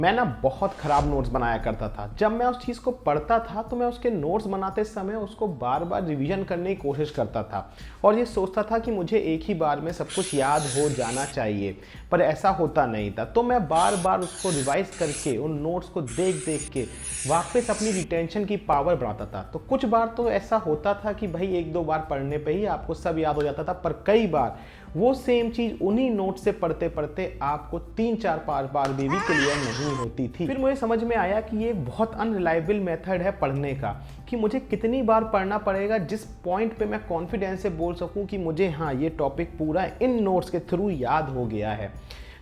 मैं ना बहुत ख़राब नोट्स बनाया करता था। जब मैं उस चीज़ को पढ़ता था तो मैं उसके नोट्स बनाते समय उसको बार बार रिवीजन करने की कोशिश करता था और ये सोचता था कि मुझे एक ही बार में सब कुछ याद हो जाना चाहिए, पर ऐसा होता नहीं था। तो मैं बार बार उसको रिवाइज करके उन नोट्स को देख देख के वापस अपनी रिटेंशन की पावर बढ़ाता था। तो कुछ बार तो ऐसा होता था कि भाई एक दो बार पढ़ने पे ही आपको सब याद हो जाता था, पर कई बार वो सेम चीज़ उन्हीं नोट से पढ़ते पढ़ते आपको 3-4 बार भी क्लियर नहीं होती थी। फिर मुझे समझ में आया कि ये एक बहुत अनरिलायबल मेथड है पढ़ने का, कि मुझे कितनी बार पढ़ना पड़ेगा जिस पॉइंट पे मैं कॉन्फिडेंस से बोल सकूं कि मुझे हाँ ये टॉपिक पूरा इन नोट्स के थ्रू याद हो गया है।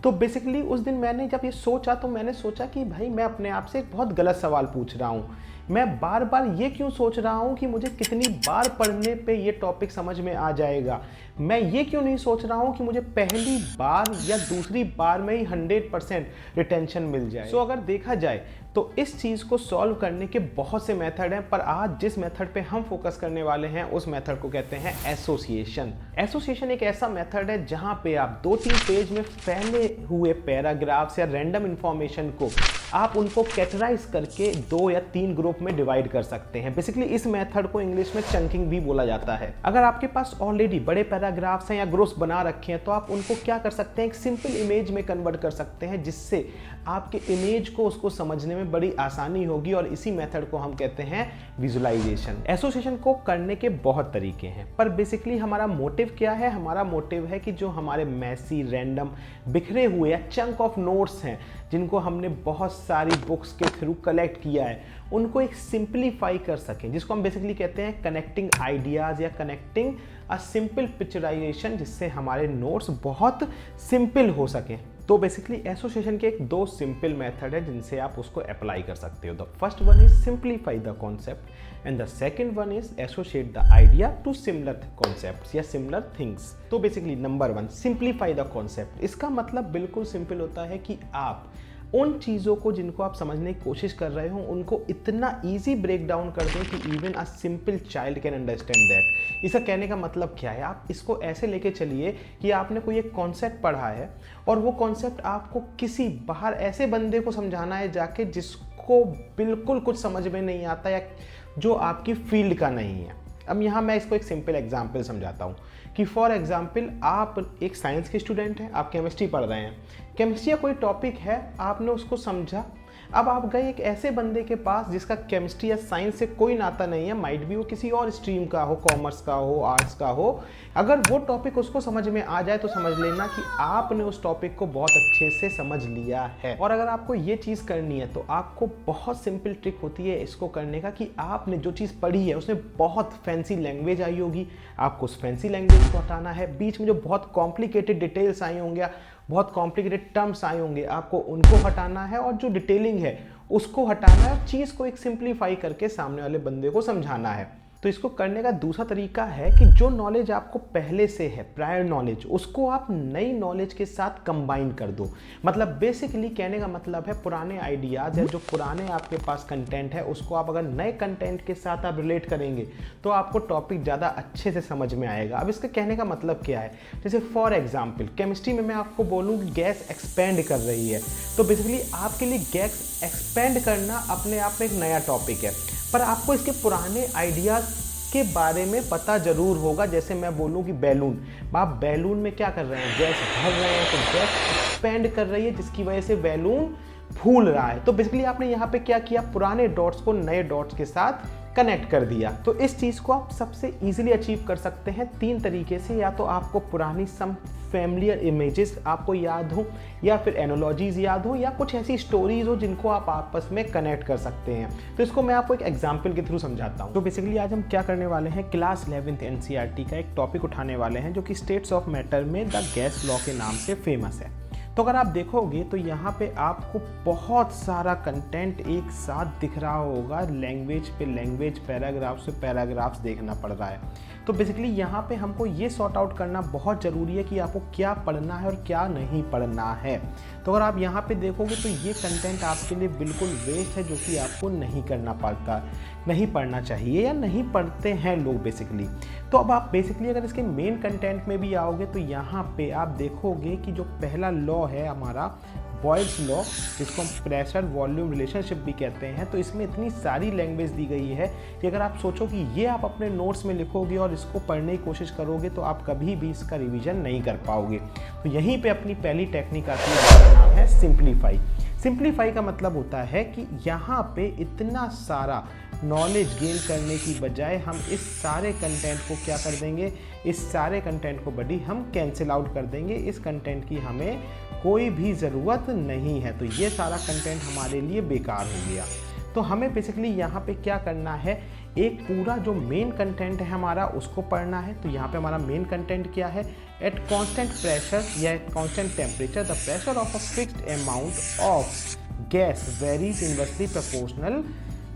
तो बेसिकली उस दिन मैंने जब ये सोचा तो मैंने सोचा कि भाई मैं अपने आप से एक बहुत गलत सवाल पूछ रहा हूँ। मैं बार बार ये क्यों सोच रहा हूँ कि मुझे कितनी बार पढ़ने पे ये टॉपिक समझ में आ जाएगा। मैं ये क्यों नहीं सोच रहा हूँ कि मुझे पहली बार या दूसरी बार में ही 100% रिटेंशन मिल जाए। सो अगर देखा जाए तो इस चीज़ को सॉल्व करने के बहुत से मेथड हैं, पर आज जिस मेथड पे हम फोकस करने वाले हैं उस मेथड को कहते हैं एसोसिएशन। एसोसिएशन एक ऐसा मेथड है जहाँ पे आप 2-3 पेज में फैले हुए पैराग्राफ्स या रैंडम इंफॉर्मेशन को आप उनको कैटेगराइज करके 2 या 3 ग्रुप में डिवाइड कर सकते हैं। बेसिकली इस मेथड को इंग्लिश में चंकिंग भी बोला जाता है। अगर आपके पास ऑलरेडी बड़े पैराग्राफ्स हैं या ग्रुप्स बना रखे हैं तो आप उनको क्या कर सकते हैं, एक सिंपल इमेज में कन्वर्ट कर सकते हैं, जिससे आपके इमेज को उसको समझने में बड़ी आसानी होगी, और इसी मेथड को हम कहते हैं विजुअलाइजेशन। एसोसिएशन को करने के बहुत तरीके हैं, पर बेसिकली हमारा मोटिव क्या है? हमारा मोटिव है कि जो हमारे मैसी, रैंडम, बिखरे हुए या चंक ऑफ नोट्स हैं जिनको हमने बहुत सारी बुक्स के थ्रू कलेक्ट किया है, उनको एक सिंप्लीफाई कर सकें, जिसको हम बेसिकली कहते हैं कनेक्टिंग आइडियाज़ या कनेक्टिंग अ सिंपल पिक्चराइजेशन, जिससे हमारे नोट्स बहुत सिंपल हो सकें। तो बेसिकली एसोसिएशन के एक 2 सिंपल मेथड है जिनसे आप उसको अप्लाई कर सकते हो। The first one is simplify the concept and the second one is associate the idea to similar concepts या सिमिलर थिंग्स। तो basically number 1 simplify the concept. इसका मतलब बिल्कुल सिंपल होता है कि आप उन चीज़ों को जिनको आप समझने की कोशिश कर रहे हो उनको इतना ईजी ब्रेक डाउन कर दें कि even a simple child can understand that. इसका कहने का मतलब क्या है? आप इसको ऐसे लेके चलिए कि आपने कोई एक कॉन्सेप्ट पढ़ा है और वो कॉन्सेप्ट आपको किसी बाहर ऐसे बंदे को समझाना है जाके जिसको बिल्कुल कुछ समझ में नहीं आता या जो आपकी फील्ड का नहीं है। अब यहाँ मैं इसको एक सिंपल एग्जाम्पल समझाता हूँ कि फॉर एग्जाम्पल आप एक साइंस के स्टूडेंट हैं, आप केमिस्ट्री पढ़ रहे हैं। केमिस्ट्री का कोई टॉपिक है, आपने उसको समझा। अब आप गए एक ऐसे बंदे के पास जिसका केमिस्ट्री या साइंस से कोई नाता नहीं है, माइट भी वो किसी और स्ट्रीम का हो, कॉमर्स का हो, आर्ट्स का हो। अगर वो टॉपिक उसको समझ में आ जाए तो समझ लेना कि आपने उस टॉपिक को बहुत अच्छे से समझ लिया है। और अगर आपको ये चीज़ करनी है तो आपको बहुत सिंपल ट्रिक होती है इसको करने का, कि आपने जो चीज़ पढ़ी है उसमें बहुत फैंसी लैंग्वेज आई होगी, आपको उस फैंसी लैंग्वेज को हटाना है। बीच में जो बहुत कॉम्प्लिकेटेड डिटेल्स आई होंगे, बहुत कॉम्प्लिकेटेड टर्म्स आए होंगे, आपको उनको हटाना है, और जो डिटेलिंग है उसको हटाना है, और चीज़ को एक सिंप्लीफाई करके सामने वाले बंदे को समझाना है। तो इसको करने का दूसरा तरीका है कि जो नॉलेज आपको पहले से है, प्रायर नॉलेज, उसको आप नई नॉलेज के साथ कंबाइन कर दो। मतलब बेसिकली कहने का मतलब है पुराने आइडियाज़ या जो पुराने आपके पास कंटेंट है उसको आप अगर नए कंटेंट के साथ आप रिलेट करेंगे तो आपको टॉपिक ज़्यादा अच्छे से समझ में आएगा। अब इसका कहने का मतलब क्या है? जैसे फॉर एग्जाम्पल केमिस्ट्री में मैं आपको बोलूँ कि गैस एक्सपेंड कर रही है, तो बेसिकली आपके लिए गैस एक्सपेंड करना अपने आप में एक नया टॉपिक है, पर आपको इसके पुराने आइडियाज़ के बारे में पता जरूर होगा। जैसे मैं बोलूं कि बैलून, आप बैलून में क्या कर रहे हैं, गैस भर रहे हैं, तो गैस एक्सपेंड कर रही है जिसकी वजह से बैलून फूल रहा है। तो बेसिकली आपने यहाँ पे क्या किया, पुराने डॉट्स को नए डॉट्स के साथ कनेक्ट कर दिया। तो इस चीज़ को आप सबसे इजीली अचीव कर सकते हैं 3 तरीके से। या तो आपको पुरानी सम फैमिलियर इमेजेस आपको याद हो, या फिर एनोलॉजीज याद हो, या कुछ ऐसी स्टोरीज हो जिनको आप आपस में कनेक्ट कर सकते हैं। तो इसको मैं आपको एक एग्जाम्पल के थ्रू समझाता हूँ। तो बेसिकली आज हम क्या करने वाले हैं, क्लास 11th NCERT का एक टॉपिक उठाने वाले हैं जो कि स्टेट्स ऑफ मैटर में द गैस लॉ के नाम से फेमस है। तो अगर आप देखोगे तो यहाँ पे आपको बहुत सारा कंटेंट एक साथ दिख रहा होगा, लैंग्वेज पे लैंग्वेज, पैराग्राफ्स पे पैराग्राफ्स देखना पड़ रहा है। तो बेसिकली यहाँ पे हमको ये सॉर्ट आउट करना बहुत ज़रूरी है कि आपको क्या पढ़ना है और क्या नहीं पढ़ना है। तो अगर आप यहाँ पे देखोगे तो ये कंटेंट आपके लिए बिल्कुल वेस्ट है, जो कि आपको नहीं करना पड़ता, नहीं पढ़ना चाहिए या नहीं पढ़ते हैं लोग बेसिकली। तो अब आप बेसिकली अगर इसके मेन कंटेंट में भी आओगे तो यहाँ पे आप देखोगे कि जो पहला लॉ है हमारा बॉयल्स लॉ, जिसको हम प्रेशर वॉल्यूम रिलेशनशिप भी कहते हैं। तो इसमें इतनी सारी लैंग्वेज दी गई है कि अगर आप सोचो कि ये आप अपने नोट्स में लिखोगे और इसको पढ़ने की कोशिश करोगे तो आप कभी भी इसका रिवीजन नहीं कर पाओगे। तो यहीं पे अपनी पहली टेक्निक आती है, जिसका नाम है सिंप्लीफाई। सिंप्लीफाई का मतलब होता है कि यहाँ पे इतना सारा नॉलेज गेन करने की बजाय हम इस सारे कंटेंट को क्या कर देंगे, इस सारे कंटेंट को बड़ी हम कैंसिल आउट कर देंगे। इस कंटेंट की हमें कोई भी ज़रूरत नहीं है, तो ये सारा कंटेंट हमारे लिए बेकार हो गया। तो हमें बेसिकली यहाँ पे क्या करना है, एक पूरा जो मेन कंटेंट है हमारा उसको पढ़ना है। तो यहाँ पे हमारा मेन कंटेंट क्या है, एट कांस्टेंट प्रेशर या at constant temperature the pressure of a fixed amount of gas varies inversely proportional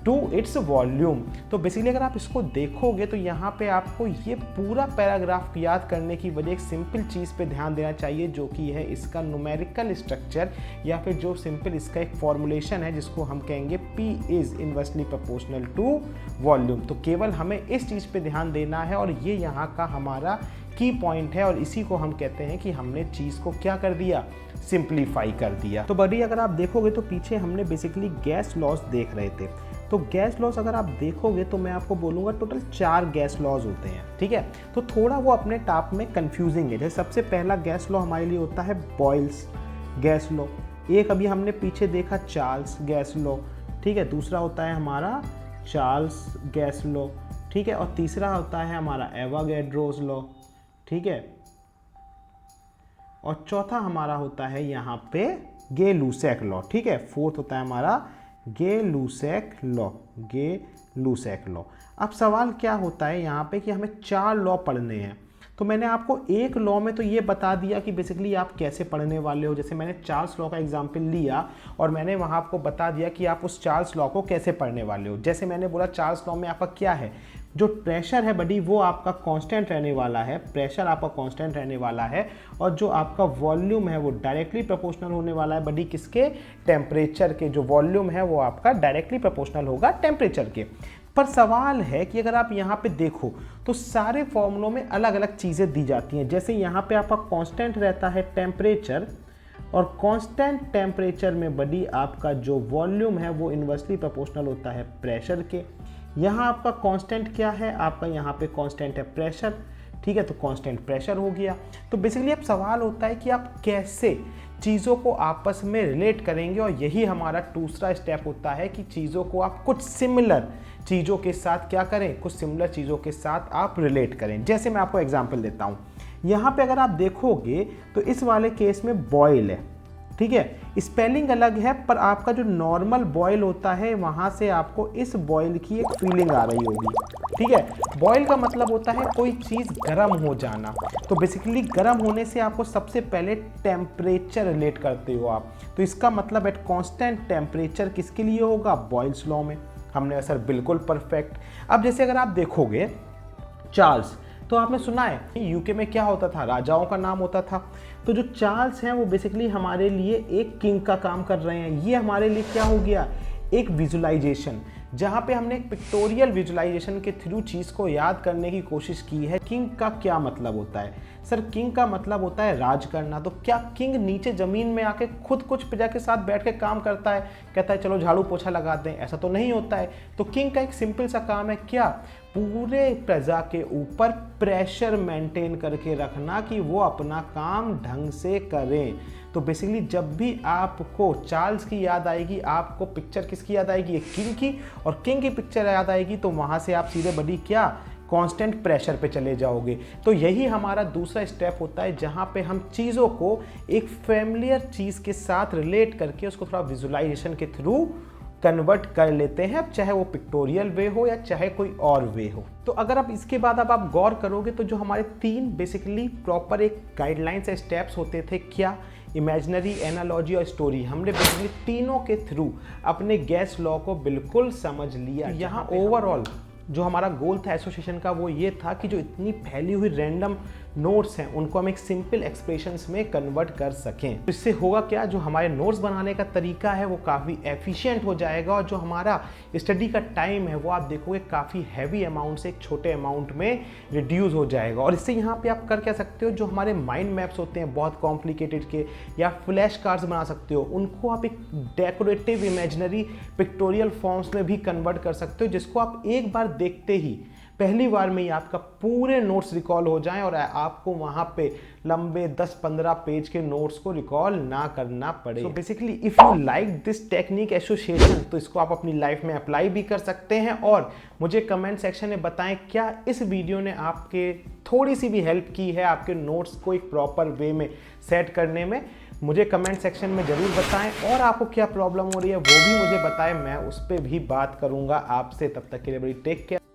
to its volume. तो बेसिकली अगर आप इसको देखोगे तो यहाँ पे आपको ये पूरा पैराग्राफ याद करने की वजह एक सिंपल चीज़ पे ध्यान देना चाहिए, जो कि है इसका न्यूमेरिकल स्ट्रक्चर, या फिर जो सिंपल इसका एक फॉर्मुलेशन है जिसको हम कहेंगे P is inversely proportional to volume. तो केवल हमें इस चीज़ पे ध्यान देना है और ये यहाँ का हमारा की पॉइंट है, और इसी को हम कहते हैं कि हमने चीज़ को क्या कर दिया, सिंप्लीफाई कर दिया। तो बड़ी अगर आप देखोगे तो पीछे हमने बेसिकली गैस लॉस देख रहे थे। तो गैस लॉस अगर आप देखोगे तो मैं आपको बोलूँगा टोटल 4 गैस लॉज होते हैं, ठीक है। तो थोड़ा वो अपने टाप में कंफ्यूजिंग है। जैसे सबसे पहला गैस लॉ हमारे लिए होता है बॉयल्स गैस लॉ, एक अभी हमने पीछे देखा चार्ल्स गैस लॉ, ठीक है। दूसरा होता है हमारा चार्ल्स गैस लॉ, ठीक है। और तीसरा होता है हमारा एवोगैड्रोस लॉ, ठीक है। और चौथा हमारा होता है यहाँ पे गे-लुसैक लॉ, ठीक है। फोर्थ होता है हमारा गे-लुसैक लॉ, गे-लुसैक लॉ। अब सवाल क्या होता है यहाँ पे कि हमें 4 लॉ पढ़ने हैं। तो मैंने आपको एक लॉ में तो ये बता दिया कि बेसिकली आप कैसे पढ़ने वाले हो। जैसे मैंने चार्ल्स लॉ का एग्जाम्पल लिया और मैंने वहाँ आपको बता दिया कि आप उस चार्ल्स लॉ को कैसे पढ़ने वाले हो। जैसे मैंने बोला चार्ल्स लॉ में आपका क्या है, जो प्रेशर है बडी वो आपका कांस्टेंट रहने वाला है, प्रेशर आपका कांस्टेंट रहने वाला है, और जो आपका वॉल्यूम है वो डायरेक्टली प्रोपोर्शनल होने वाला है बडी किसके, टेम्परेचर के। जो वॉल्यूम है वो आपका डायरेक्टली प्रोपोर्शनल होगा टेम्परेचर के। पर सवाल है कि अगर आप यहाँ पे देखो तो सारे फॉर्मूलों में अलग अलग चीज़ें दी जाती हैं। जैसे यहाँ पे आपका कांस्टेंट रहता है टेम्परेचर, और कांस्टेंट टेम्परेचर में बडी आपका जो वॉल्यूम है वो इन्वर्सली प्रोपोर्शनल होता है प्रेशर के। यहाँ आपका कांस्टेंट क्या है, आपका यहाँ पे कांस्टेंट है प्रेशर, ठीक है। तो कांस्टेंट प्रेशर हो गया। तो बेसिकली अब सवाल होता है कि आप कैसे चीज़ों को आपस में रिलेट करेंगे, और यही हमारा दूसरा स्टेप होता है कि चीज़ों को आप कुछ सिमिलर चीज़ों के साथ क्या करें, कुछ सिमिलर चीज़ों के साथ आप रिलेट करें। जैसे मैं आपको एग्जांपल देता हूँ, यहाँ पे अगर आप देखोगे तो इस वाले केस में बॉयल है, ठीक है। स्पेलिंग अलग है पर आपका जो नॉर्मल बॉयल होता है वहाँ से आपको इस बॉयल की एक फीलिंग आ रही होगी, ठीक है। बॉयल का मतलब होता है कोई चीज़ गर्म हो जाना। तो बेसिकली गर्म होने से आपको सबसे पहले टेम्परेचर रिलेट करते हो आप। तो इसका मतलब एट कांस्टेंट टेम्परेचर किसके लिए होगा, बॉयल्स लॉ में। हमने सर बिल्कुल परफेक्ट। अब जैसे अगर आप देखोगे चार्ल्स, तो आपने सुना है यूके में क्या होता था, राजाओं का नाम होता था। तो जो चार्ल्स हैं वो बेसिकली हमारे लिए एक किंग का काम कर रहे हैं। ये हमारे लिए क्या हो गया, एक विजुलाइजेशन, जहाँ पे हमने एक पिक्टोरियल विजुलाइजेशन के थ्रू चीज़ को याद करने की कोशिश की है। किंग का क्या मतलब होता है, सर किंग का मतलब होता है राज करना। तो क्या किंग नीचे ज़मीन में आके खुद कुछ प्रजा के साथ बैठ के काम करता है, कहता है चलो झाड़ू पोछा लगा दें, ऐसा तो नहीं होता है। तो किंग का एक सिंपल सा काम है क्या, पूरे प्रजा के ऊपर प्रेशर मेंटेन करके रखना कि वो अपना काम ढंग से करें। तो बेसिकली जब भी आपको चार्ल्स की याद आएगी, आपको पिक्चर किसकी याद आएगी, एक किंग की, और किंग की पिक्चर याद आएगी तो वहाँ से आप सीधे बड़ी क्या, कांस्टेंट प्रेशर पे चले जाओगे। तो यही हमारा दूसरा स्टेप होता है, जहाँ पे हम चीज़ों को एक फैमिलियर चीज़ के साथ रिलेट करके उसको थोड़ा विजुलाइजेशन के थ्रू कन्वर्ट कर लेते हैं, चाहे वो पिक्टोरियल वे हो या चाहे कोई और वे हो। तो अगर आप इसके बाद अब आप गौर करोगे तो जो हमारे 3 बेसिकली प्रॉपर एक गाइडलाइंस स्टेप्स होते थे, क्या, इमेजिनरी, एनालॉजी और स्टोरी, हमने बेसिकली तीनों के थ्रू अपने गैस लॉ को बिल्कुल समझ लिया। यहाँ ओवरऑल जो हमारा गोल था एसोसिएशन का वो ये था कि जो इतनी फैली हुई रैंडम नोट्स हैं उनको हम एक सिंपल एक्सप्रेशंस में कन्वर्ट कर सकें। तो इससे होगा क्या, जो हमारे नोट्स बनाने का तरीका है वो काफ़ी एफिशिएंट हो जाएगा और जो हमारा स्टडी का टाइम है वो आप देखोगे काफ़ी हैवी अमाउंट से एक छोटे अमाउंट में रिड्यूस हो जाएगा। और इससे यहाँ पे आप कर क्या सकते हो, जो हमारे माइंड मैप्स होते हैं बहुत कॉम्प्लिकेटेड के या फ्लैश कार्ड्स बना सकते हो, उनको आप एक डेकोरेटिव इमेजिनरी पिक्टोरियल फॉर्म्स में भी कन्वर्ट कर सकते हो, जिसको आप एक बार देखते ही पहली बार में ही आपका पूरे नोट्स रिकॉल हो जाएं और आपको वहां पे लंबे 10-15 पेज के नोट्स को रिकॉल ना करना पड़े। So basically if you like this technique association तो इसको आप अपनी लाइफ में अप्लाई भी कर सकते हैं और मुझे कमेंट सेक्शन में बताएं क्या इस वीडियो ने आपके थोड़ी सी भी हेल्प की है आपके नोट्स को एक प्रॉपर वे में सेट करने में। मुझे कमेंट सेक्शन में ज़रूर बताएं और आपको क्या प्रॉब्लम हो रही है वो भी मुझे बताएं, मैं उस पर भी बात करूंगा आपसे। तब तक के लिए बड़ी टेक केयर।